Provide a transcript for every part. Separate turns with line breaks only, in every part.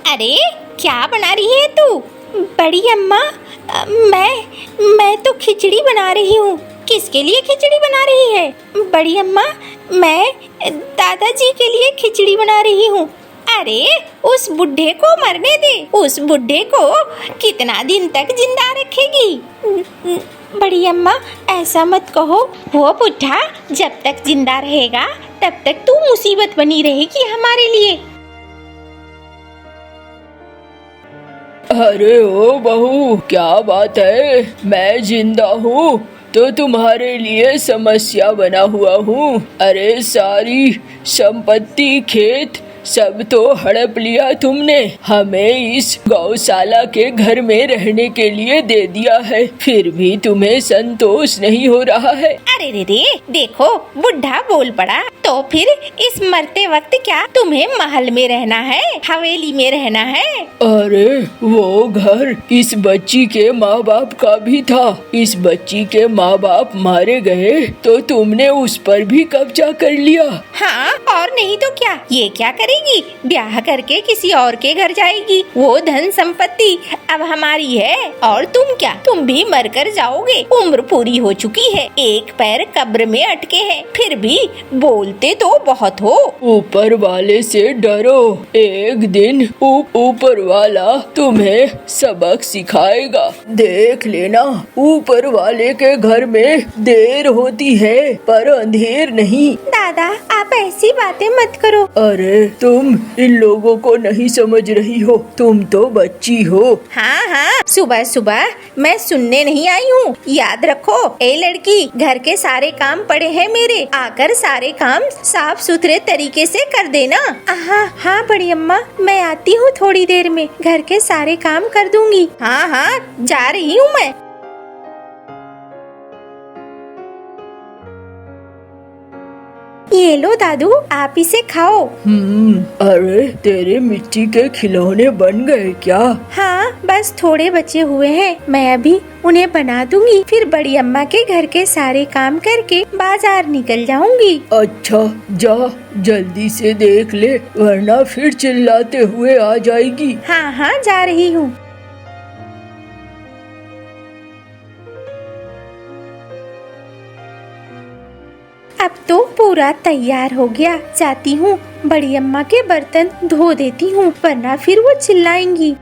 अरे क्या बना रही है तू? बड़ी अम्मा, मैं तो खिचड़ी बना रही हूँ। किसके लिए खिचड़ी बना रही है? बड़ी अम्मा, मैं दादाजी के लिए खिचड़ी बना रही हूँ। अरे उस बुढ़े को मरने दे, उस बुढ़े को कितना दिन तक जिंदा रखेगी? बड़ी अम्मा ऐसा मत कहो, वो बुढ़ा जब तक जिंदा रहेगा तब तक तू मुसीबत बनी रहेगी हमारे लिए।
अरे ओ बहू, क्या बात है? मैं जिंदा हूँ तो तुम्हारे लिए समस्या बना हुआ हूँ। अरे सारी संपत्ति, खेत सब तो हड़प लिया तुमने। हमें इस गौशाला के घर में रहने के लिए दे दिया है, फिर भी तुम्हें संतोष नहीं हो रहा है।
अरे रे, देखो बुढ़ा बोल पड़ा, तो फिर इस मरते वक्त क्या तुम्हें महल में रहना है, हवेली में रहना है?
अरे वो घर इस बच्ची के माँ बाप का भी था। इस बच्ची के माँ बाप मारे गए तो तुमने उस पर भी कब्जा कर लिया।
हाँ और नहीं तो क्या, ये क्या करेगी? ब्याह करके किसी और के घर जाएगी। वो धन संपत्ति अब हमारी है और तुम क्या, तुम भी मर कर जाओगे। उम्र पूरी हो चुकी है, एक पैर कब्र में अटके हैं, फिर भी बोलते तो बहुत हो।
ऊपर वाले से डरो, एक दिन ऊपर वाला तुम्हें सबक सिखाएगा। देख लेना, ऊपर वाले के घर में देर होती है पर अंधेर नहीं।
दादा आप ऐसी बातें मत करो।
अरे तुम इन लोगों को नहीं समझ रही हो, तुम तो बच्ची हो।
हाँ हाँ, सुबह सुबह मैं सुनने नहीं आई हूँ, याद रखो। ए लड़की, घर के सारे काम पड़े हैं मेरे, आकर सारे काम साफ सुथरे तरीके से कर देना। हाँ हाँ बड़ी अम्मा, मैं आती हूँ थोड़ी देर में, घर के सारे काम कर दूंगी। हाँ हाँ जा रही हूँ मैं। ये लो दादू, आप इसे खाओ।
अरे तेरे मिट्टी के खिलौने बन गए क्या?
हाँ बस थोड़े बचे हुए हैं, मैं अभी उन्हें बना दूंगी, फिर बड़ी अम्मा के घर के सारे काम करके बाजार निकल जाऊंगी।
अच्छा जा, जल्दी से देख ले वरना फिर चिल्लाते हुए आ जाएगी।
हाँ हाँ जा रही हूँ। अब तो पूरा तैयार हो गया, जाती हूँ बड़ी अम्मा के बर्तन धो देती हूँ, वरना फिर वो चिल्लाएंगी।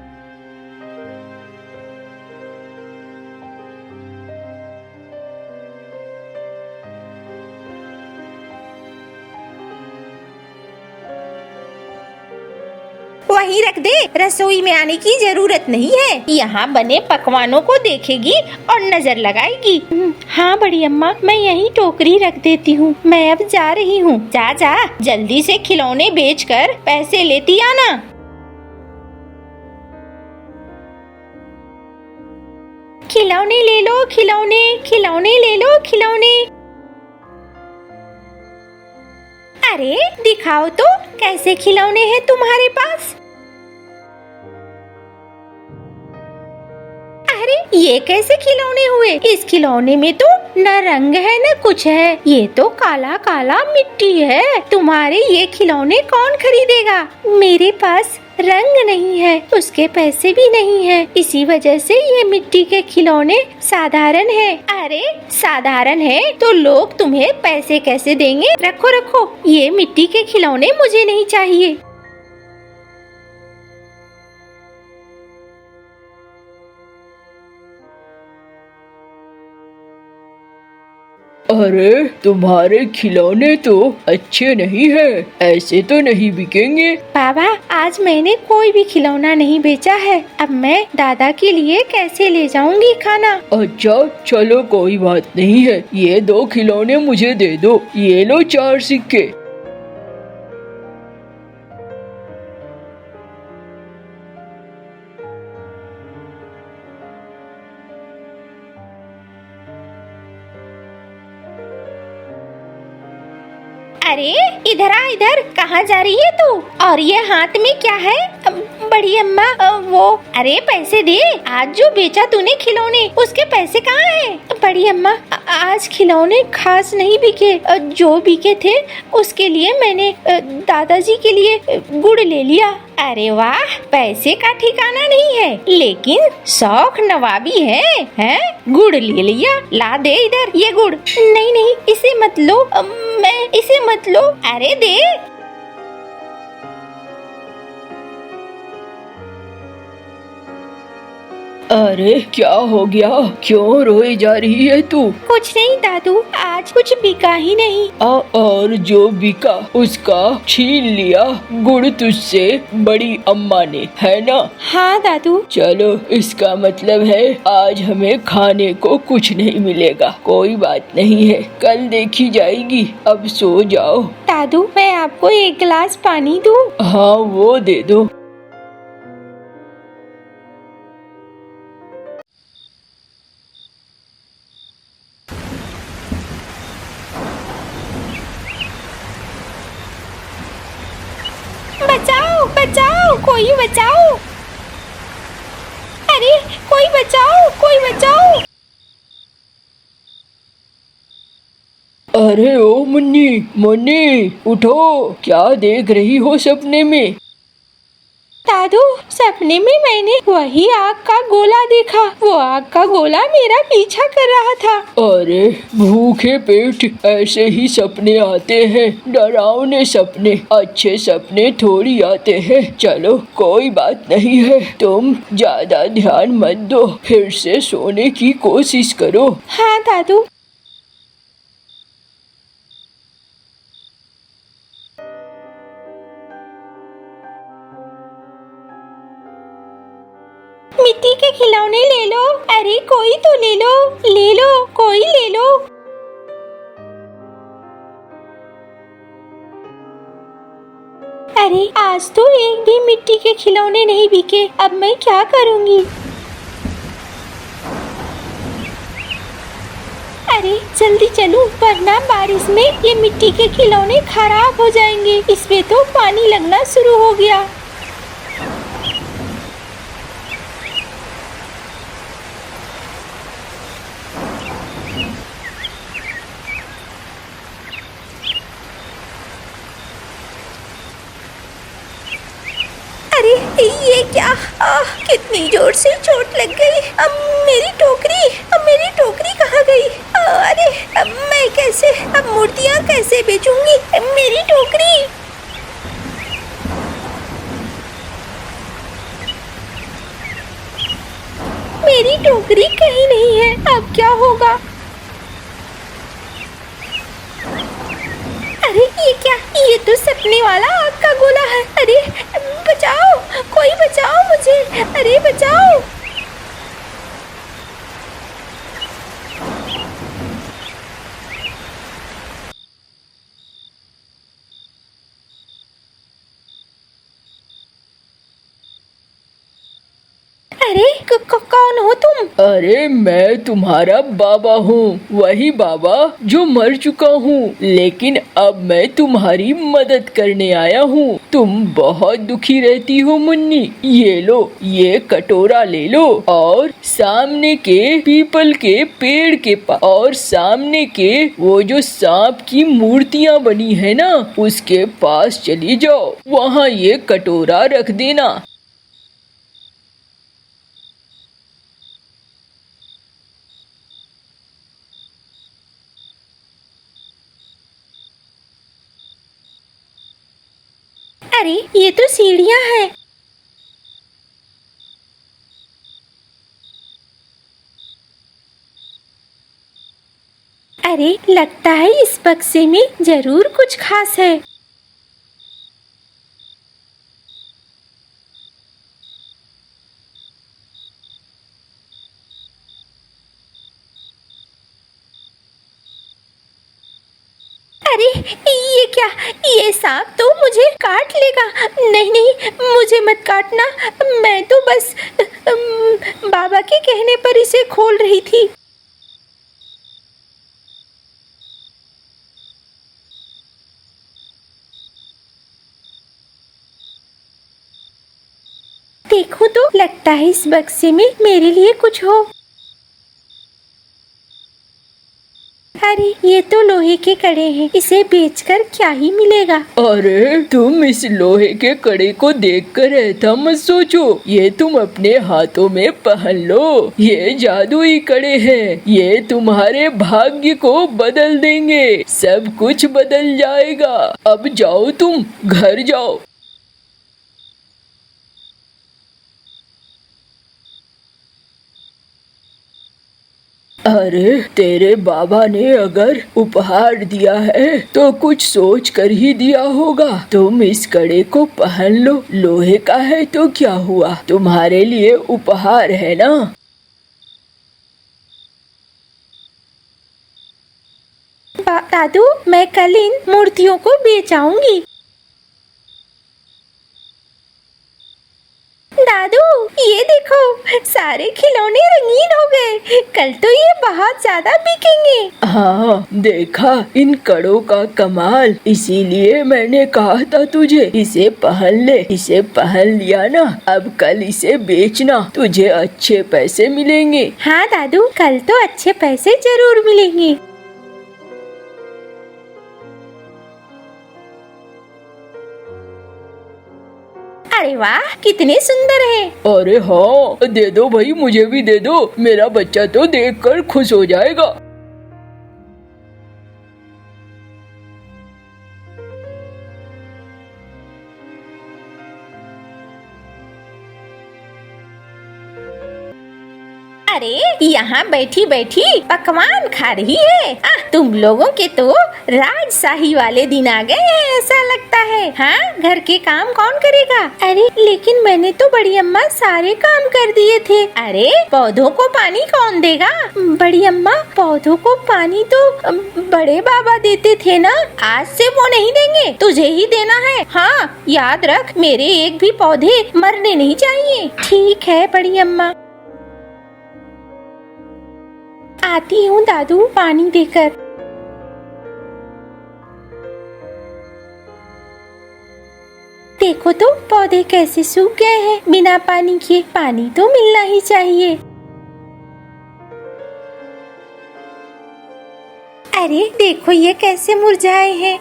वहीं रख दे, रसोई में आने की जरूरत नहीं है। यहाँ बने पकवानों को देखेगी और नजर लगाएगी। हाँ बड़ी अम्मा, मैं यहीं टोकरी रख देती हूँ, मैं अब जा रही हूँ। जा जा, जल्दी से खिलौने बेचकर पैसे लेती आना। खिलौने ले लो, खिलौने, खिलौने ले लो, खिलौने। अरे दिखाओ तो, कैसे खिलौने हैं तुम्हारे पास? अरे ये कैसे खिलौने हुए? इस खिलौने में तो न रंग है न कुछ है, ये तो काला काला मिट्टी है। तुम्हारे ये खिलौने कौन खरीदेगा? मेरे पास रंग नहीं है, उसके पैसे भी नहीं है, इसी वजह से ये मिट्टी के खिलौने साधारण है। अरे साधारण है तो लोग तुम्हें पैसे कैसे देंगे? रखो रखो, ये मिट्टी के खिलौने मुझे नहीं चाहिए।
अरे तुम्हारे खिलौने तो अच्छे नहीं है, ऐसे तो नहीं बिकेंगे।
बाबा आज मैंने कोई भी खिलौना नहीं बेचा है, अब मैं दादा के लिए कैसे ले जाऊंगी खाना?
अच्छा चलो कोई बात नहीं है, ये 2 खिलौने मुझे दे दो, ये लो 4 सिक्के।
अरे इधर आ, इधर कहाँ जा रही है तू? और ये हाथ में क्या है? बड़ी अम्मा वो, अरे पैसे दे। आज जो बेचा तूने खिलौने, उसके पैसे कहाँ हैं? बड़ी अम्मा आज खिलौने खास नहीं बिके, जो बिके थे उसके लिए मैंने दादाजी के लिए गुड़ ले लिया। अरे वाह, पैसे का ठिकाना नहीं है, लेकिन शौक नवाबी है, हैं? गुड़ ले लिया, ला दे इधर ये गुड़। नहीं नहीं, इसे मत लो, मैं इसे मत लो। अरे दे।
अरे क्या हो गया, क्यों रोई जा रही है तू?
कुछ नहीं दादू, आज कुछ बिका ही नहीं।
और जो बिका उसका छीन लिया गुड़ तुझसे बड़ी अम्मा ने, है ना?
हाँ दादू।
चलो, इसका मतलब है आज हमें खाने को कुछ नहीं मिलेगा। कोई बात नहीं है, कल देखी जाएगी। अब सो जाओ।
दादू मैं आपको एक गिलास पानी दूं?
हाँ वो दे दो।
बचाओ बचाओ, कोई बचाओ। अरे कोई बचाओ, कोई बचाओ।
अरे ओ मुन्नी, मुन्नी उठो, क्या देख रही हो सपने में?
दादू सपने में मैंने वही आग का गोला देखा। वो आग का गोला मेरा पीछा कर रहा था।
अरे भूखे पेट ऐसे ही सपने आते हैं, डरावने सपने। अच्छे सपने थोड़ी आते हैं। चलो कोई बात नहीं है, तुम ज्यादा ध्यान मत दो, फिर से सोने की कोशिश करो।
हाँ दादू। मिट्टी के खिलौने ले लो। अरे कोई तो ले लो, ले लो, कोई ले लो। अरे आज तो एक भी मिट्टी के खिलौने नहीं बिके। अब मैं क्या करूंगी? अरे जल्दी चलूं, वरना बारिश में ये मिट्टी के खिलौने खराब हो जाएंगे। इसमें तो पानी लगना शुरू हो गया। अरे ये क्या? कितनी जोर से चोट लग गई। अब मेरी टोकरी, मेरी टोकरी कहाँ गई? अरे अब मैं कैसे, अब मूर्तियाँ कैसे बेचूंगी? मेरी टोकरी। मेरी टोकरी कहीं नहीं है। अब क्या होगा? अरे ये क्या? ये तो सपने वाला आग का गोला है। अरे बचाओ, कोई बचाओ मुझे। अरे बचाओ। अरे कौन हो तुम?
अरे मैं तुम्हारा बाबा हूँ, वही बाबा जो मर चुका हूँ, लेकिन अब मैं तुम्हारी मदद करने आया हूँ। तुम बहुत दुखी रहती हो मुन्नी, ये लो, ये कटोरा ले लो और सामने के पीपल के पेड़ के पास और सामने के वो जो सांप की मूर्तियाँ बनी है ना, उसके पास चली जाओ, वहाँ ये कटोरा रख देना।
अरे ये तो सीढ़ियाँ हैं। अरे लगता है इस बक्से में जरूर कुछ खास है। अरे ये क्या? ये सांप तो मुझे काट लेगा। नहीं नहीं, मुझे मत काटना। मैं तो बस बाबा के कहने पर इसे खोल रही थी। देखूं तो लगता है इस बक्से में मेरे लिए कुछ हो। अरे ये तो लोहे के कड़े हैं, इसे बेचकर क्या ही मिलेगा।
अरे तुम इस लोहे के कड़े को देखकर ऐसा मत सोचो, ये तुम अपने हाथों में पहन लो। ये जादुई कड़े हैं, ये तुम्हारे भाग्य को बदल देंगे, सब कुछ बदल जाएगा। अब जाओ, तुम घर जाओ। अरे तेरे बाबा ने अगर उपहार दिया है तो कुछ सोच कर ही दिया होगा। तुम इस कड़े को पहन लो, लोहे का है तो क्या हुआ, तुम्हारे लिए उपहार है ना।
दादू, मैं कल इन मूर्तियों को बेच आऊंगी। दादू ये देखो, सारे खिलौने रंगीन हो गए, कल तो ये बहुत ज्यादा बिकेंगे।
हाँ देखा इन कड़ों का कमाल, इसीलिए मैंने कहा था तुझे इसे पहन ले। इसे पहन लिया ना, अब कल इसे बेचना, तुझे अच्छे पैसे मिलेंगे।
हाँ दादू, कल तो अच्छे पैसे जरूर मिलेंगे। अरे वाह, कितने सुंदर हैं।
अरे हाँ, दे दो भाई, मुझे भी दे दो, मेरा बच्चा तो देखकर खुश हो जाएगा।
अरे यहाँ बैठी बैठी पकवान खा रही है। तुम लोगों के तो राजशाही वाले दिन आ गए हैं ऐसा लगता है। हाँ, घर के काम कौन करेगा? अरे लेकिन मैंने तो बड़ी अम्मा सारे काम कर दिए थे। अरे पौधों को पानी कौन देगा? बड़ी अम्मा, पौधों को पानी तो बड़े बाबा देते थे ना, आज से वो नहीं देंगे, तुझे ही देना है। हाँ याद रख, मेरे एक भी पौधे मरने नहीं चाहिए। ठीक है बड़ी अम्मा, आती हूँ दादू पानी देकर। देखो तो पौधे कैसे सूख गए हैं बिना पानी के, पानी तो मिलना ही चाहिए। अरे देखो ये कैसे मुरझाए हैं।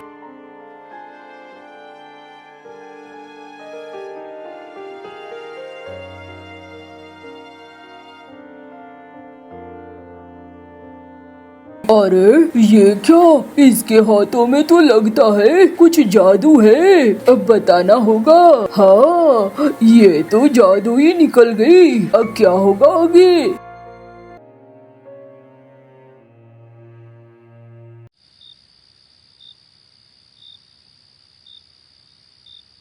अरे ये क्या, इसके हाथों में तो लगता है कुछ जादू है, अब बताना होगा। हाँ ये तो जादू ही निकल गई, अब क्या होगा आगे।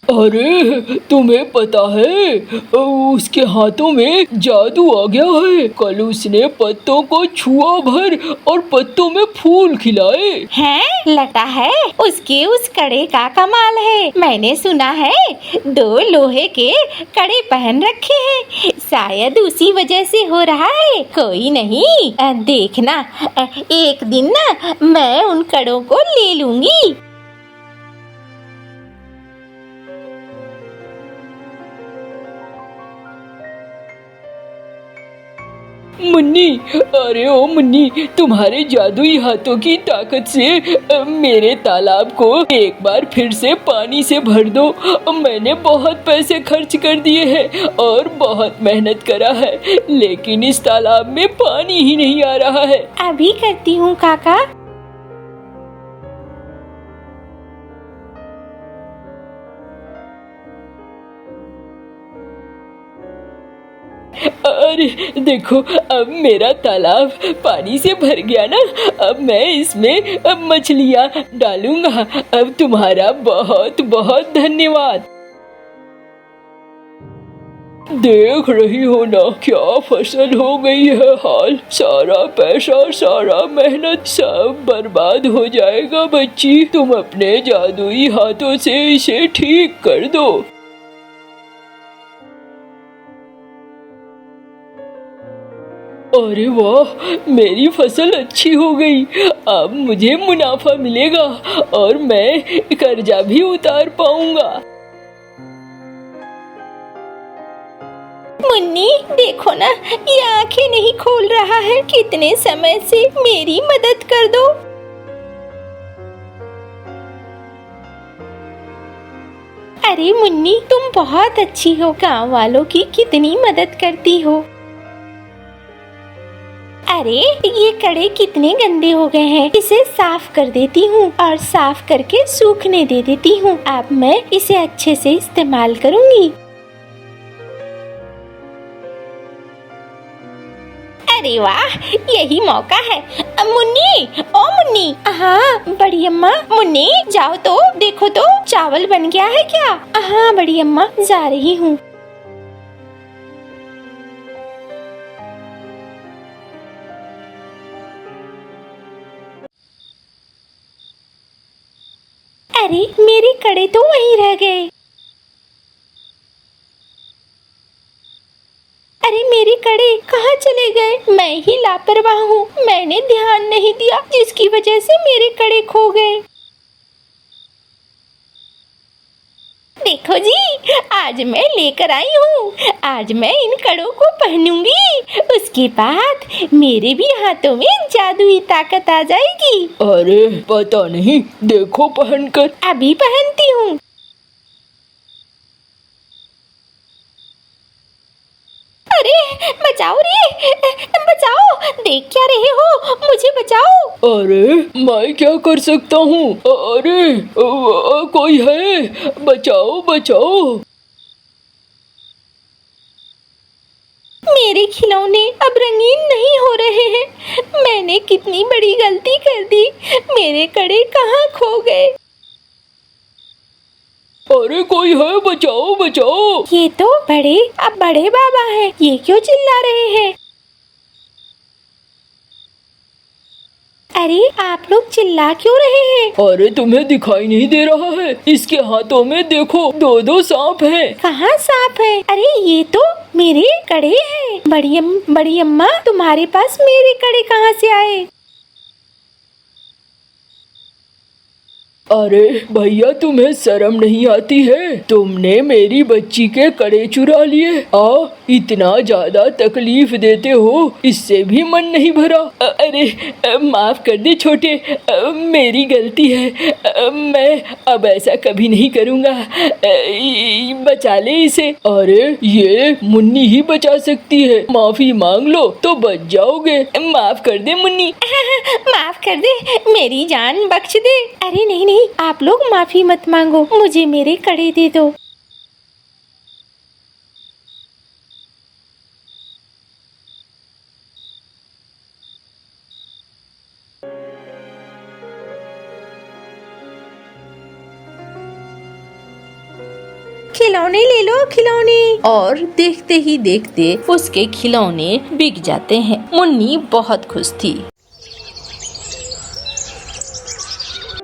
अरे तुम्हें पता है, उसके हाथों में जादू आ गया है। कल उसने पत्तों को छुआ भर और पत्तों में फूल खिलाए
हैं? लगता है उसके उस कड़े का कमाल है। मैंने सुना है 2 लोहे के कड़े पहन रखे हैं, शायद उसी वजह से हो रहा है। कोई नहीं, देखना एक दिन ना मैं उन कड़ों को ले लूंगी।
मुन्नी, अरे ओ मुन्नी, तुम्हारे जादुई हाथों की ताकत से मेरे तालाब को एक बार फिर से पानी से भर दो। मैंने बहुत पैसे खर्च कर दिए हैं और बहुत मेहनत करा है, लेकिन इस तालाब में पानी ही नहीं आ रहा है।
अभी करती हूँ काका।
अरे देखो, अब मेरा तालाब पानी से भर गया ना, अब मैं इसमें मछलियाँ डालूंगा। अब तुम्हारा बहुत बहुत धन्यवाद। देख रही हो ना क्या फसल हो गई है हाल, सारा पैसा सारा मेहनत सब बर्बाद हो जाएगा। बच्ची, तुम अपने जादुई हाथों से इसे ठीक कर दो। अरे वाह, मेरी फसल अच्छी हो गई, अब मुझे मुनाफा मिलेगा और मैं कर्जा भी उतार पाऊंगा।
मुन्नी देखो ना, ये आंखें नहीं खोल रहा है, कितने समय से, मेरी मदद कर दो। अरे मुन्नी, तुम बहुत अच्छी हो, गांव वालों की कितनी मदद करती हो। अरे ये कड़े कितने गंदे हो गए हैं, इसे साफ कर देती हूँ और साफ करके सूखने दे देती हूँ। अब मैं इसे अच्छे से इस्तेमाल करूँगी। अरे वाह, यही मौका है। मुन्नी, ओ मुन्नी। हाँ बड़ी अम्मा। मुन्नी जाओ तो देखो तो चावल बन गया है क्या। हाँ बड़ी अम्मा, जा रही हूँ। अरे मेरे कड़े तो वहीं रह गए। अरे मेरे कड़े कहाँ चले गए? मैं ही लापरवाह हूँ, मैंने ध्यान नहीं दिया, जिसकी वजह से मेरे कड़े खो गए। देखो जी, आज मैं लेकर आई हूँ। आज मैं इन कड़ों को पहनूंगी, उसके बाद मेरे भी हाथों में जादुई ताकत आ जाएगी।
अरे पता नहीं, देखो पहनकर।
अभी पहनती हूँ। अरे बचाओ रे, बचाओ, देख क्या रहे हो, मुझे बचाओ।
अरे मैं क्या कर सकता हूँ? अरे कोई है, बचाओ बचाओ।
मेरे खिलौने अब रंगीन नहीं हो रहे हैं। मैंने कितनी बड़ी गलती कर दी, मेरे कड़े कहाँ खो गए।
अरे कोई है, बचाओ बचाओ।
ये तो अब बड़े बाबा हैं, ये क्यों चिल्ला रहे हैं? अरे आप लोग चिल्ला क्यों रहे हैं?
अरे तुम्हें दिखाई नहीं दे रहा है? इसके हाथों में देखो, दो सांप हैं।
कहाँ सांप है? अरे ये तो मेरे कड़े हैं। बड़ी अम्मा, तुम्हारे पास मेरे कड़े कहाँ से आए?
अरे भैया, तुम्हें शर्म नहीं आती है? तुमने मेरी बच्ची के कड़े चुरा लिए। इतना ज्यादा तकलीफ देते हो, इससे भी मन नहीं भरा। अरे माफ कर दे छोटे, मेरी गलती है। मैं अब ऐसा कभी नहीं करूँगा। बचा ले इसे। अरे ये मुन्नी ही बचा सकती है, माफी मांग लो तो बच जाओगे। माफ कर दे मुन्नी।
माफ कर दे, मेरी जान बख्श दे। अरे नहीं, आप लोग माफी मत मांगो, मुझे मेरे कड़े दे दो। खिलौने ले लो, खिलौने। और देखते ही देखते उसके खिलौने बिक जाते हैं। मुन्नी बहुत खुश थी।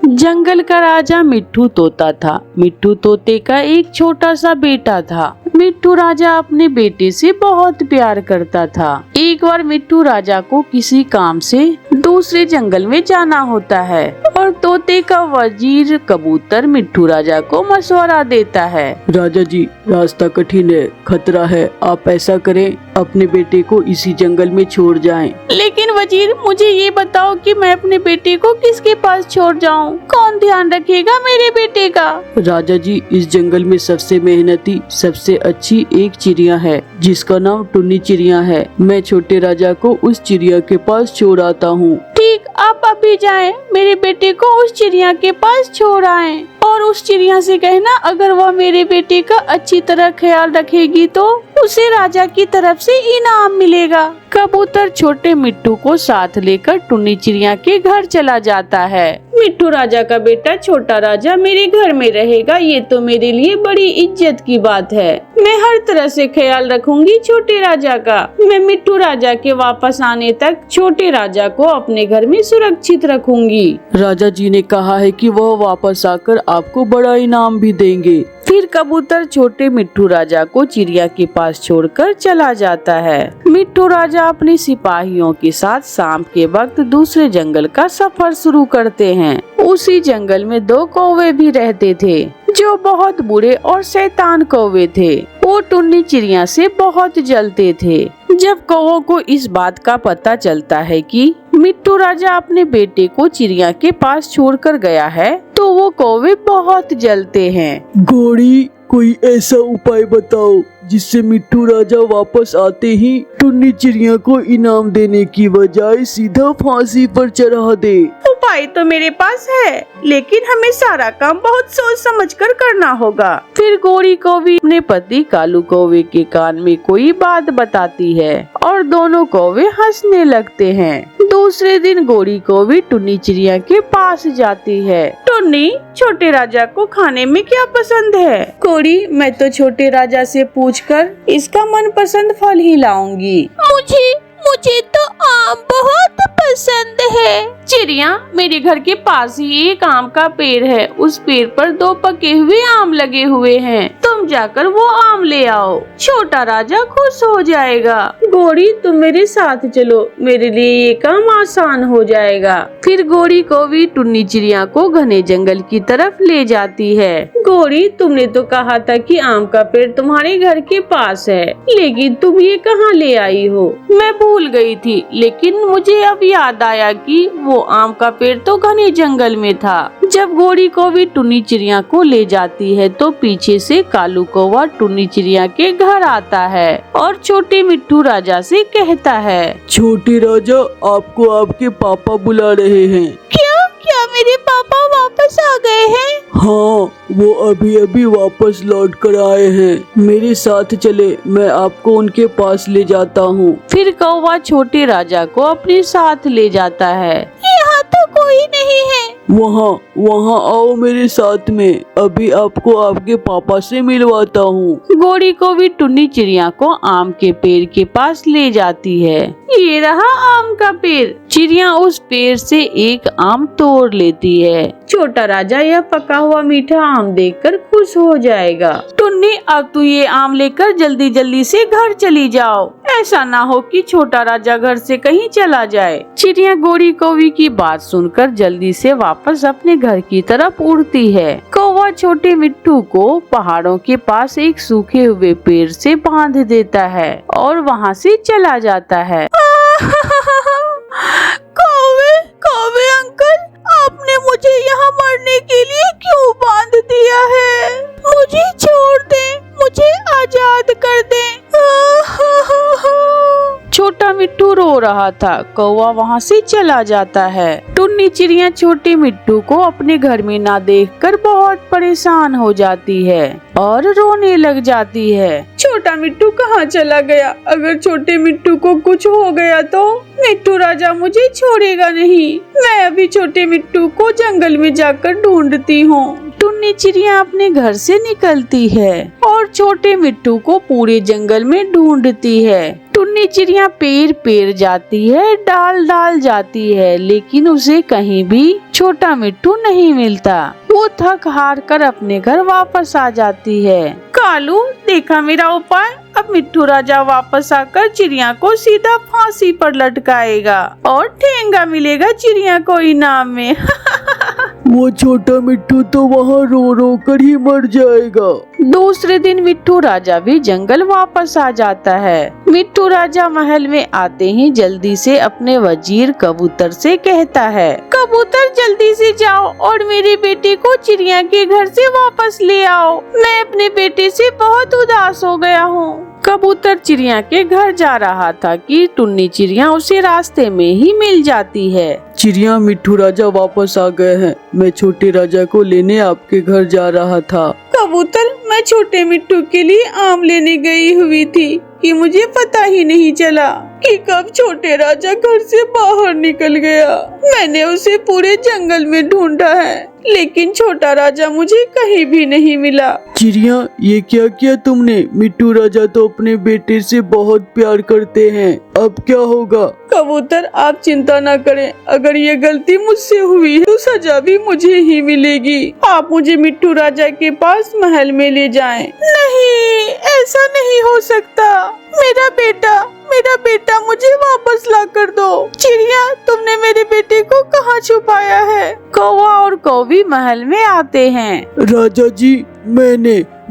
जंगल का राजा मिट्ठू तोता था। मिट्ठू तोते का एक छोटा सा बेटा था। मिट्ठू राजा अपने बेटे से बहुत प्यार करता था। एक बार मिट्ठू राजा को किसी काम से दूसरे जंगल में जाना होता है और तोते का वजीर कबूतर मिट्ठू राजा को मशवरा देता है।
राजा जी, रास्ता कठिन है, खतरा है। आप ऐसा करें, अपने बेटे को इसी जंगल में छोड़ जाएं।
लेकिन वजीर, मुझे ये बताओ कि मैं अपने बेटे को किसके पास छोड़ जाऊं? कौन ध्यान रखेगा मेरे बेटे का?
राजा जी, इस जंगल में सबसे मेहनती, सबसे अच्छी एक चिड़िया है, जिसका नाम टुन्नी चिड़िया है। मैं छोटे राजा को उस चिड़िया के पास छोड़ आता हूँ।
ठीक, आप अभी जाएं, मेरे बेटे को उस चिड़िया के पास छोड़ आएं और उस चिड़िया से कहना, अगर वह मेरे बेटे का अच्छी तरह ख्याल रखेगी तो उसे राजा की तरफ से इनाम मिलेगा। कबूतर छोटे मिट्टू को साथ लेकर टुन्नी चिड़िया के घर चला जाता है। मिट्टू राजा का बेटा छोटा राजा मेरे घर में रहेगा, ये तो मेरे लिए बड़ी इज्जत की बात है। मैं हर तरह से ख्याल रखूंगी छोटे राजा का। मैं मिट्टू राजा के वापस आने तक छोटे राजा को अपने घर में सुरक्षित रखूंगी।
राजा जी ने कहा है कि वह वापस आकर आपको बड़ा इनाम भी देंगे।
फिर कबूतर छोटे मिट्ठू राजा को चिड़िया के पास छोड़कर चला जाता है। मिट्ठू राजा अपने सिपाहियों के साथ शाम के वक्त दूसरे जंगल का सफर शुरू करते हैं। उसी जंगल में 2 कौवे भी रहते थे, जो बहुत बुरे और शैतान कौवे थे। वो टुन्नी चिड़िया से बहुत जलते थे। जब कौवों को इस बात का पता चलता है कि मिट्टू राजा अपने बेटे को चिड़िया के पास छोड़कर गया है, तो वो कौवे बहुत जलते हैं।
घोड़ी, कोई ऐसा उपाय बताओ जिससे मिट्टू राजा वापस आते ही टुन्नी चिड़िया को इनाम देने की बजाय सीधा फांसी पर चढ़ा दे।
उपाय तो मेरे पास है, लेकिन हमें सारा काम बहुत सोच समझकर करना होगा। फिर गोरी कौवी अपने पति कालू कौवे के कान में कोई बात बताती है और दोनों कौवे हंसने लगते हैं। दूसरे दिन गोरी कौवी टुन्नी चिड़िया के पास जाती है। टुन्नी, छोटे राजा को खाने में क्या पसंद है? गोरी, मैं तो छोटे राजा से पूछकर इसका मनपसंद फल ही लाऊंगी। मुझे तो आम बहुत पसंद है। चिड़िया, मेरे घर के पास ही एक आम का पेड़ है। उस पेड़ पर 2 पके हुए आम लगे हुए हैं। तुम जाकर वो आम ले आओ। छोटा राजा खुश हो जाएगा। गोरी, तुम मेरे साथ चलो, मेरे लिए ये काम आसान हो जाएगा। फिर गोरी कौवी टुन्नी चिड़िया को घने जंगल की तरफ ले जाती है। गोरी, तुमने तो कहा था कि आम का पेड़ तुम्हारे घर के पास है, लेकिन तुम ये कहाँ ले आई हो? मैं भूल गई थी, लेकिन मुझे अब याद आया कि वो आम का पेड़ तो घने जंगल में था। जब गोरी कौवी टुन्नी चिड़िया को ले जाती है तो पीछे से कालू कौवा टुन्नी चिड़िया के घर आता है और छोटे मिट्टू राजा से कहता है,
छोटे राजा, आपको आपके पापा बुला रहे हैं।
क्या मेरे पापा वापस आ गए हैं?
हाँ, वो अभी अभी वापस लौट कर आए हैं। मेरे साथ चले, मैं आपको उनके पास ले जाता हूँ।
फिर कौवा छोटे राजा को अपने साथ ले जाता है। यहाँ तो कोई नहीं है।
वहाँ आओ मेरे साथ में, अभी आपको आपके पापा से मिलवाता हूँ।
गोरी कौवी टुन्नी चिड़िया को आम के पेड़ के पास ले जाती है। ये रहा आम का पेड़। चिड़िया उस पेड़ से एक आम तोड़ लेती है। छोटा राजा यह पका हुआ मीठा आम देखकर खुश हो जाएगा। टुन्नी, अब तू ये आम लेकर जल्दी जल्दी से घर चली जाओ। ऐसा ना हो कि छोटा राजा घर से कहीं चला जाए। चिड़िया गोरी कौवी की बात सुनकर जल्दी से वापस अपने घर की तरफ उड़ती है। कौवा छोटे मिट्टू को पहाड़ों के पास एक सूखे हुए पेड़ से बांध देता है और वहाँ से चला जाता है। कौवे अंकल, आपने मुझे यहाँ मरने के लिए क्यों बांध दिया है? मुझे छोड़ दें, मुझे आजाद कर दें। छोटा मिट्टू रो रहा था। कौवा वहाँ से चला जाता है। टुन्नी चिड़िया छोटे मिट्टू को अपने घर में ना देखकर बहुत परेशान हो जाती है और रोने लग जाती है। छोटा मिट्टू कहाँ चला गया? अगर छोटे मिट्टू को कुछ हो गया तो मिट्टू राजा मुझे छोड़ेगा नहीं। मैं अभी छोटे मिट्टू को जंगल में जाकर ढूंढती हूँ। टुन्नी चिड़िया अपने घर से निकलती है और छोटे मिट्टू को पूरे जंगल में ढूंढती है। टुन्नी चिड़िया पेड़ जाती है, डाल जाती है, लेकिन उसे कहीं भी छोटा मिट्टू नहीं मिलता। वो थक हार कर अपने घर वापस आ जाती है। कालू, देखा मेरा उपाय? अब मिट्टू राजा वापस आकर चिड़िया को सीधा फांसी पर लटकाएगा और ठेंगा मिलेगा चिड़िया को इनाम में।
वो छोटा मिट्टू तो वहाँ रो रो कर ही मर जाएगा।
दूसरे दिन मिट्टू राजा भी जंगल वापस आ जाता है। मिट्टू राजा महल में आते ही जल्दी से अपने वजीर कबूतर से कहता है, कबूतर जल्दी से जाओ और मेरे बेटे को चिड़िया के घर से वापस ले आओ। मैं अपने बेटे से बहुत उदास हो गया हूँ। कबूतर चिड़िया के घर जा रहा था कि टुन्नी चिड़िया उसे रास्ते में ही मिल जाती है।
चिड़िया, मिट्टू राजा वापस आ गए हैं। मैं छोटे राजा को लेने आपके घर जा रहा था।
कबूतर, मैं छोटे मिट्टू के लिए आम लेने गई हुई थी कि मुझे पता ही नहीं चला कि कब छोटे राजा घर से बाहर निकल गया। मैंने उसे पूरे जंगल में ढूंढा है, लेकिन छोटा राजा मुझे कहीं भी नहीं मिला।
चिड़िया, ये क्या किया तुमने? मिट्टू राजा तो अपने बेटे से बहुत प्यार करते हैं, अब क्या होगा?
कबूतर, आप चिंता न करें। अगर ये गलती मुझसे हुई है तो सजा भी मुझे ही मिलेगी। आप मुझे मिट्टू राजा के पास महल में ले जाएं। नहीं, ऐसा नहीं हो सकता। मेरा बेटा मुझे वापस ला कर दो। चिड़िया, तुमने मेरे बेटे को कहाँ छुपाया है? कौवा और कौवी महल में आते हैं।
राजा जी,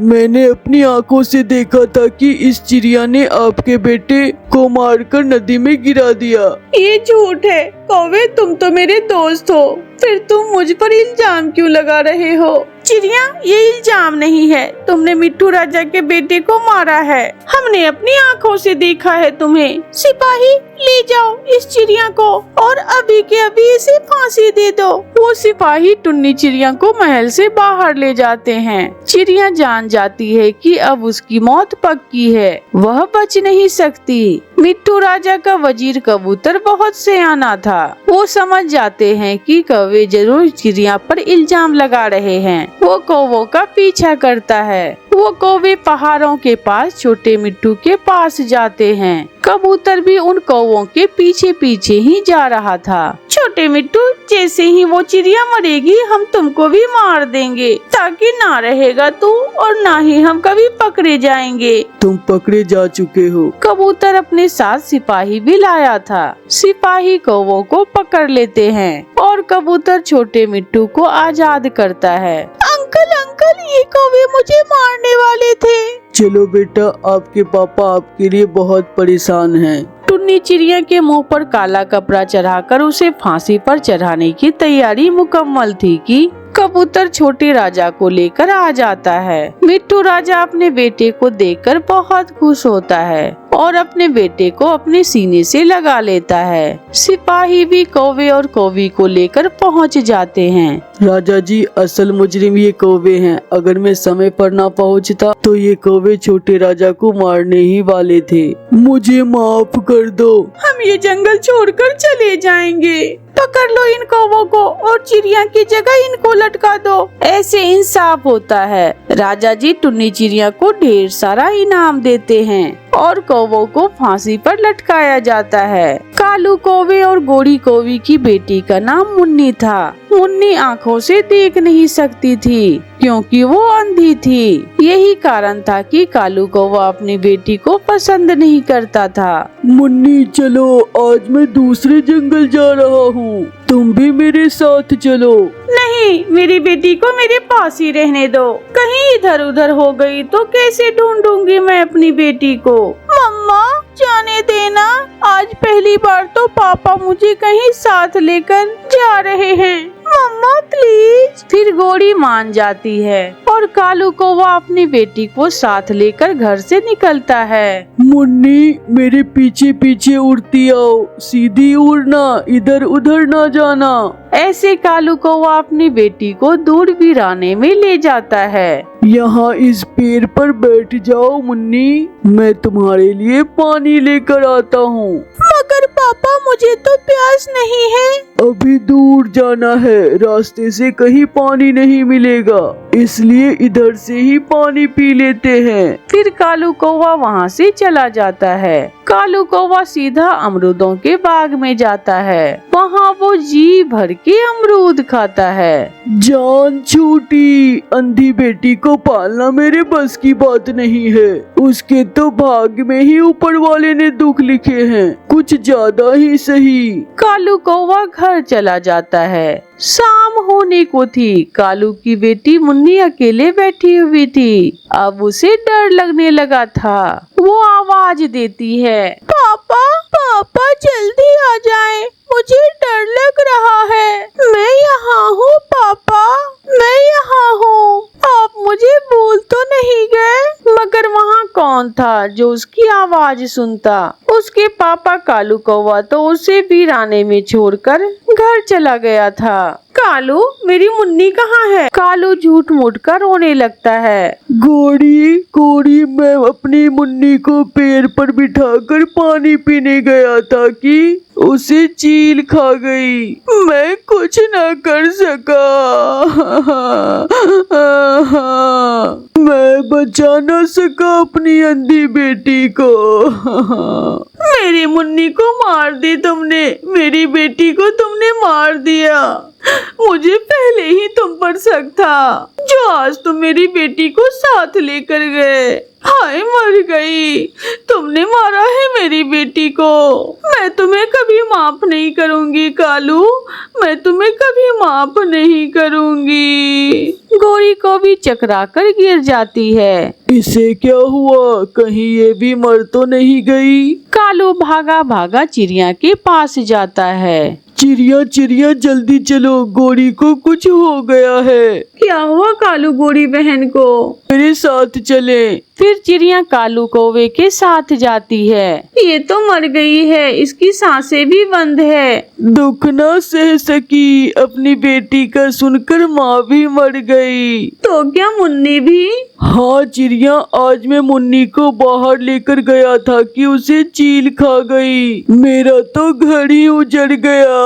मैंने अपनी आंखों से देखा था कि इस चिड़िया ने आपके बेटे को मारकर नदी में गिरा दिया।
ये झूठ है। कौवे, तुम तो मेरे दोस्त हो, फिर तुम मुझ पर इल्जाम क्यों लगा रहे हो? चिड़िया, ये इल्जाम नहीं है। तुमने मिट्टू राजा के बेटे को मारा है। हमने अपनी आंखों से देखा है तुम्हें। सिपाही, ले जाओ इस चिड़िया को और अभी के अभी इसे फांसी दे दो। वो सिपाही टुन्नी चिड़िया को महल से बाहर ले जाते हैं। चिड़िया जान जाती है कि अब उसकी मौत पक्की है, वह बच नहीं सकती। मिट्टू राजा का वजीर कबूतर बहुत सयाना था। वो समझ जाते हैं कि कौवे जरूर चिड़िया पर इल्जाम लगा रहे हैं। वो कौवों का पीछा करता है। वो कौवे पहाड़ों के पास छोटे मिट्टू के पास जाते हैं। कबूतर भी उन कौवों के पीछे पीछे ही जा रहा था। छोटे मिट्टू, जैसे ही वो चिड़िया मरेगी हम तुमको भी मार देंगे, ताकि ना रहेगा तू और ना ही हम कभी पकड़े जाएंगे।
तुम पकड़े जा चुके हो।
कबूतर अपने साथ सिपाही भी लाया था। सिपाही कौवों को पकड़ लेते हैं और कबूतर छोटे मिट्टू को आजाद करता है। अंकल अंकल, ये कौवे मुझे मारने वाले थे।
चलो बेटा, आपके पापा आपके लिए बहुत परेशान हैं।
टुन्नी चिड़िया के मुंह पर काला कपड़ा चढ़ाकर उसे फांसी पर चढ़ाने की तैयारी मुकम्मल थी कि कबूतर छोटे राजा को लेकर आ जाता है। मिट्टू राजा अपने बेटे को देखकर बहुत खुश होता है और अपने बेटे को अपने सीने से लगा लेता है। सिपाही भी कौवे और कौवी को लेकर पहुंच जाते हैं।
राजा जी, असल मुजरिम ये कौवे हैं। अगर मैं समय पर ना पहुंचता तो ये कौवे छोटे राजा को मारने ही वाले थे। मुझे माफ कर दो।
हम ये जंगल छोड़कर चले जाएंगे। पकड़ लो इन कौवों को और चिड़िया की जगह इनको लटका दो। ऐसे इंसाफ होता है। राजा जी टुन्नी चिड़िया को ढेर सारा इनाम देते हैं और कौवों को फांसी पर लटकाया जाता है। कालू कौवे और गोरी कौवी की बेटी का नाम मुन्नी था। मुन्नी आंखों से देख नहीं सकती थी क्योंकि वो अंधी थी। यही कारण था कि कालू कौवा अपनी बेटी को पसंद नहीं करता था।
मुन्नी, चलो, आज मैं दूसरे जंगल जा रहा हूँ, तुम भी मेरे साथ चलो।
नहीं, मेरी बेटी को मेरे पास ही रहने दो। कहीं इधर उधर हो गई तो कैसे ढूंढूंगी मैं अपनी बेटी को? मम्मा, जाने देना। आज पहली बार तो पापा मुझे कहीं साथ लेकर जा रहे हैं। मम्मा प्लीज। फिर गोरी मान जाती है और कालू कौवा अपनी बेटी को साथ लेकर घर से निकलता है।
मुन्नी, मेरे पीछे पीछे उड़ती आओ, सीधी उड़ना, इधर उधर ना जाना।
ऐसे कालू कौवा अपनी बेटी को दूर वीराने में ले जाता है।
यहाँ इस पेड़ पर बैठ जाओ मुन्नी, मैं तुम्हारे लिए पानी लेकर आता हूँ।
मगर पापा, मुझे तो प्यास नहीं है।
अभी दूर जाना है, रास्ते से कहीं पानी नहीं मिलेगा, इसलिए इधर से ही पानी पी लेते हैं।
फिर कालू कौवा वहाँ से चला जाता है। कालू कौवा सीधा अमरूदों के बाग में जाता है। वहाँ वो जी भर के अमरूद खाता है।
जान छूटी, अंधी बेटी को पालना मेरे बस की बात नहीं है। उसके तो भाग्य में ही ऊपर वाले ने दुख लिखे हैं, कुछ ज्यादा ही सही।
कालू कौवा घर चला जाता है। शाम होने को थी। कालू की बेटी मुन्नी अकेले बैठी हुई थी। अब उसे डर लगने लगा था। वो आवाज देती है, पापा पापा जल्दी आ जाएं, मुझे डर लग रहा है। मैं यहाँ हूँ पापा, मैं यहाँ हूँ। आप मुझे भूल तो नहीं गए? मगर वहाँ कौन था जो उसकी आवाज सुनता? उसके पापा कालू कौवा तो उसे वीराने में छोड़कर घर चला गया था। कालू, मेरी मुन्नी कहाँ है? कालू झूठ मूठ कर रोने लगता है।
गोरी गोरी, मैं अपनी मुन्नी को पेड़ पर बिठाकर पानी पीने गया था कि उसे चील खा गई। मैं कुछ न कर सका। मैं बचा न सका अपनी अंधी बेटी को।
मेरी मुन्नी को मार दी तुमने, मेरी बेटी को तुमने मार दिया। मुझे पहले ही तुम पर शक था, जो आज तुम मेरी बेटी को साथ लेकर गए। हाय मर गई, तुमने मारा है मेरी बेटी को। मैं तुम्हें कभी माफ नहीं करूंगी कालू, मैं तुम्हें कभी माफ नहीं करूंगी। गौरी को भी चकरा कर गिर जाती है।
इसे क्या हुआ, कहीं ये भी मर तो नहीं गई?
कालू भागा भागा चिड़िया के पास जाता है।
चिड़िया चिड़िया जल्दी चलो, गौरी को कुछ हो गया है।
क्या हुआ कालू गौरी बहन को?
मेरे साथ चले।
फिर चिड़िया कालू कौवे के साथ जाती है। ये तो मर गई है, इसकी सांसें भी बंद है।
दुख न सह सकी, अपनी बेटी का सुनकर माँ भी मर गई।
तो क्या मुन्नी भी?
हाँ चिड़िया, आज मैं मुन्नी को बाहर लेकर गया था कि उसे चील खा गई। मेरा तो घर ही उजड़ गया।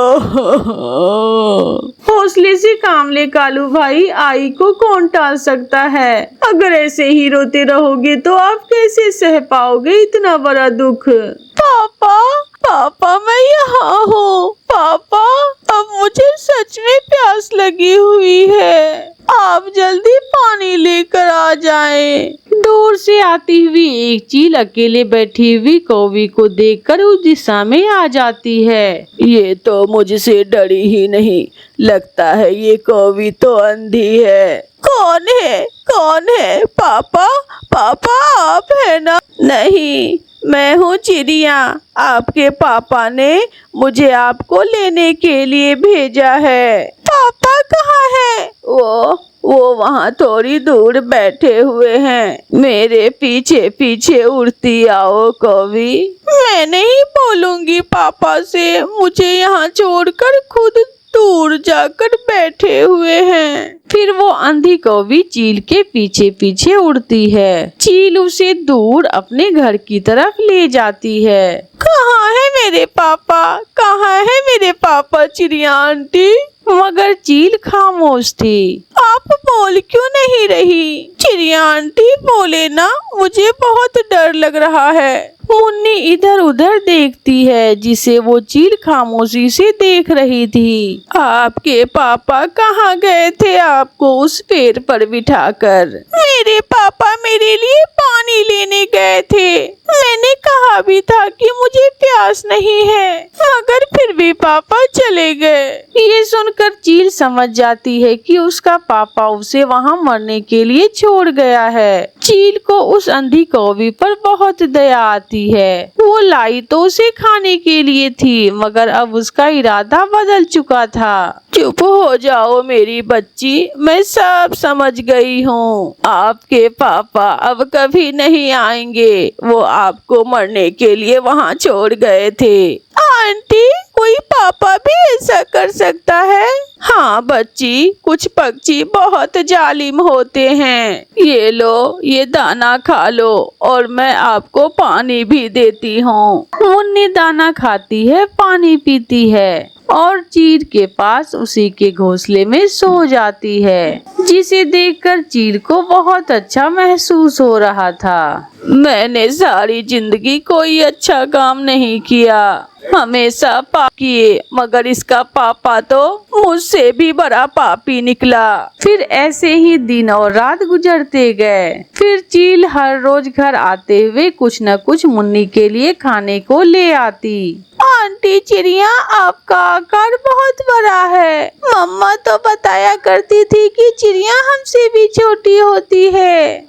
हौसले से काम ले कालू भाई, आई को कौन टाल सकता है। अगर ऐसे ही रोते रहोगे तो आप कैसे सह पाओगे इतना बड़ा दुख।
पापा पापा, मैं यहाँ हूँ। पापा, अब मुझे सच में प्यास लगी हुई है, आप जल्दी पानी लेकर आ जाएं।
दूर से आती हुई एक चील अकेले बैठी हुई कौवी को देखकर उस दिशा में आ जाती है।
ये तो मुझसे डरी ही नहीं, लगता है ये कौवी तो अंधी है। कौन है, कौन है? पापा पापा, आप है ना? नहीं, मैं हूँ चिड़िया। आपके पापा ने मुझे आपको लेने के लिए भेजा है। पापा कहाँ है? वो वहाँ थोड़ी दूर बैठे हुए हैं। मेरे पीछे पीछे उड़ती आओ कौवी। मैं नहीं बोलूंगी पापा से, मुझे यहाँ छोड़कर खुद दूर जाकर बैठे हुए हैं।
फिर वो अंधी कौवी चील के पीछे पीछे उड़ती है। चील उसे दूर अपने घर की तरफ ले जाती है।
कहाँ है मेरे पापा, कहाँ है मेरे पापा चिड़िया आंटी?
मगर चील खामोश थी।
आप बोल क्यों नहीं रही? चिड़िया आंटी बोले ना, मुझे बहुत डर लग रहा है।
मुन्नी इधर उधर देखती है, जिसे वो चील खामोशी से देख रही थी।
आपके पापा कहाँ गए थे आपको उस पेड़ पर बिठाकर? मेरे पापा मेरे लिए पानी लेने गए थे। मैंने कहा भी था कि मुझे प्यास नहीं है, मगर फिर भी पापा चले गए।
ये सुनकर चील समझ जाती है कि उसका पापा उसे वहाँ मरने के लिए छोड़ गया है। चील को उस अंधी कौवी पर बहुत दया आती है। वो लाई तो उसे खाने के लिए थी, मगर अब उसका इरादा बदल चुका था।
चुप हो जाओ मेरी बच्ची, मैं सब समझ गई हूँ। आपके पापा अब कभी नहीं आएंगे, वो आपको मरने के लिए वहाँ छोड़ गए थे। आंटी, कोई पापा भी ऐसा कर सकता है? हाँ बच्ची, कुछ पक्षी बहुत जालिम होते हैं। ये लो, ये दाना खा लो और मैं आपको पानी भी देती हूँ।
मुन्नी दाना खाती है, पानी पीती है और चील के पास उसी के घोंसले में सो जाती है, जिसे देखकर चील को बहुत अच्छा महसूस हो रहा था।
मैंने सारी जिंदगी कोई अच्छा काम नहीं किया, हमेशा पाप किए, मगर इसका पापा तो मुझसे भी बड़ा पापी निकला।
फिर ऐसे ही दिन और रात गुजरते गए। फिर चील हर रोज घर आते हुए कुछ न कुछ मुन्नी के लिए खाने को ले आती।
आंटी चिड़िया, आपका आकार बहुत बड़ा है। मम्मा तो बताया करती थी कि चिड़िया हमसे भी छोटी होती है।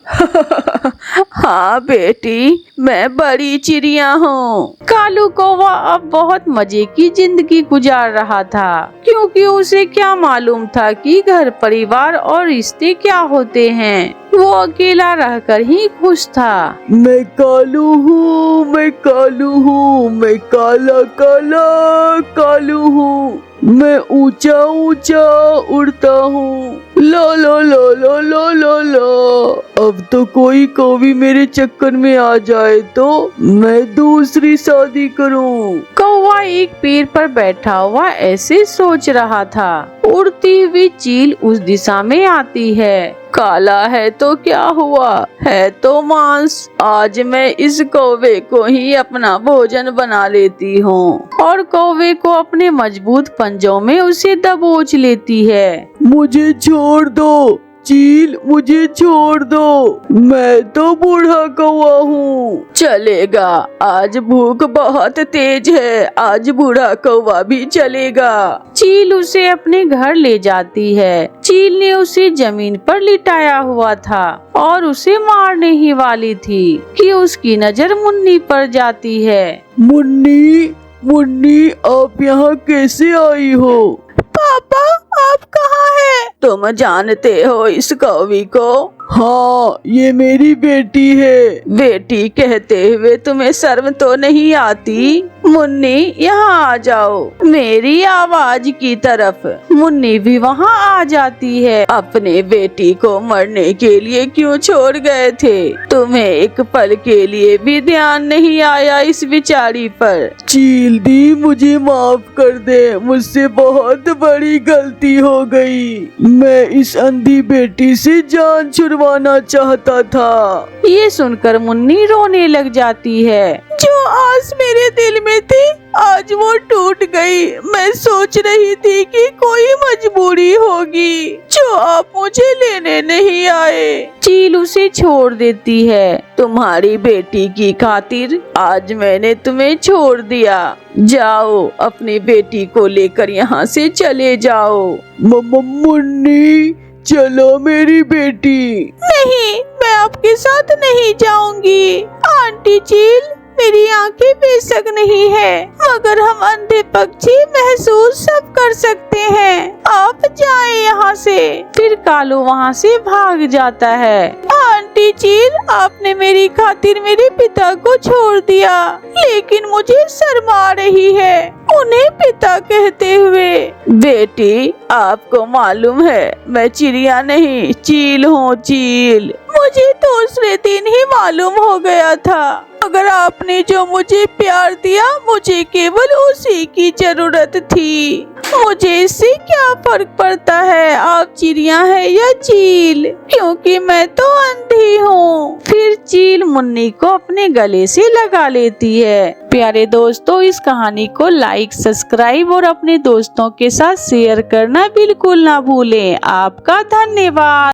हाँ बेटी, मैं बड़ी चिड़िया हूँ।
कालू कौवा अब बहुत मजे की जिंदगी गुजार रहा था, क्योंकि उसे क्या मालूम था कि घर परिवार और रिश्ते क्या होते हैं। वो अकेला रहकर ही खुश था।
मैं कालू हूँ, मैं कालू हूँ, मैं काला काला कालू हूँ। मैं ऊंचा ऊंचा उड़ता हूँ। ला ला ला ला ला ला ला। अब तो कोई कौवी मेरे चक्कर में आ जाए तो मैं दूसरी शादी करूँ।
कौवा एक पेड़ पर बैठा हुआ ऐसे सोच रहा था। उड़ती हुई चील उस दिशा में आती है। काला है तो क्या हुआ, है तो मांस। आज मैं इस कौवे को ही अपना भोजन बना लेती हूँ। और कौवे को अपने मजबूत पंजों में उसे दबोच लेती है।
मुझे छोड़ दो चील, मुझे छोड़ दो, मैं तो बूढ़ा कौवा हूँ।
चलेगा, आज भूख बहुत तेज है, आज बूढ़ा कौवा भी चलेगा। चील उसे अपने घर ले जाती है। चील ने उसे जमीन पर लिटाया हुआ था और उसे मारने ही वाली थी कि उसकी नजर मुन्नी पर जाती है।
मुन्नी, मुन्नी, आप यहाँ कैसे आई हो?
पापा, आप कहाँ हैं? तुम जानते हो इस कौवी को?
हाँ, ये मेरी बेटी है।
बेटी कहते हुए तुम्हें शर्म तो नहीं आती? मुन्नी, यहाँ आ जाओ मेरी आवाज की तरफ। मुन्नी भी वहाँ आ जाती है। अपने बेटी को मरने के लिए क्यों छोड़ गए थे? तुम्हें एक पल के लिए भी ध्यान नहीं आया इस बेचारी पर?
चील दी, मुझे माफ कर दे, मुझसे बहुत बड़ी गलती हो गई। मैं इस अंधी बेटी से जान छुड़वाना चाहता था।
ये सुनकर मुन्नी रोने लग जाती है। जो आस मेरे दिल में थी, आज वो टूट गई। मैं सोच रही थी कि कोई मजबूरी होगी जो आप मुझे लेने नहीं आए। चील उसे छोड़ देती है। तुम्हारी बेटी की खातिर आज मैंने तुम्हें छोड़ दिया। जाओ, अपनी बेटी को लेकर यहाँ से चले जाओ।
मुन्नी, चलो मेरी बेटी।
नहीं, मैं आपके साथ नहीं जाऊंगी। आंटी चील, मेरी आंखें बेशक नहीं है, मगर हम अंधे पक्षी महसूस सब कर सकते हैं। आप जाएं यहाँ से। फिर कालू वहाँ से भाग जाता है। आंटी चील, आपने मेरी खातिर मेरे पिता को छोड़ दिया, लेकिन मुझे शर्म आ रही है उन्हें पिता कहते हुए। बेटी, आपको मालूम है मैं चिड़िया नहीं, चील हूँ, चील। मुझे दूसरे दिन ही मालूम हो गया था। अगर आपने जो मुझे प्यार दिया, मुझे केवल उसी की जरूरत थी। मुझे इससे क्या फर्क पड़ता है आप चिड़िया है या चील, क्योंकि मैं तो अंधी हूँ। फिर चील मुन्नी को अपने गले से लगा लेती है। प्यारे दोस्तों, इस कहानी को लाइक, सब्सक्राइब और अपने दोस्तों के साथ शेयर करना बिल्कुल ना भूलें। आपका धन्यवाद।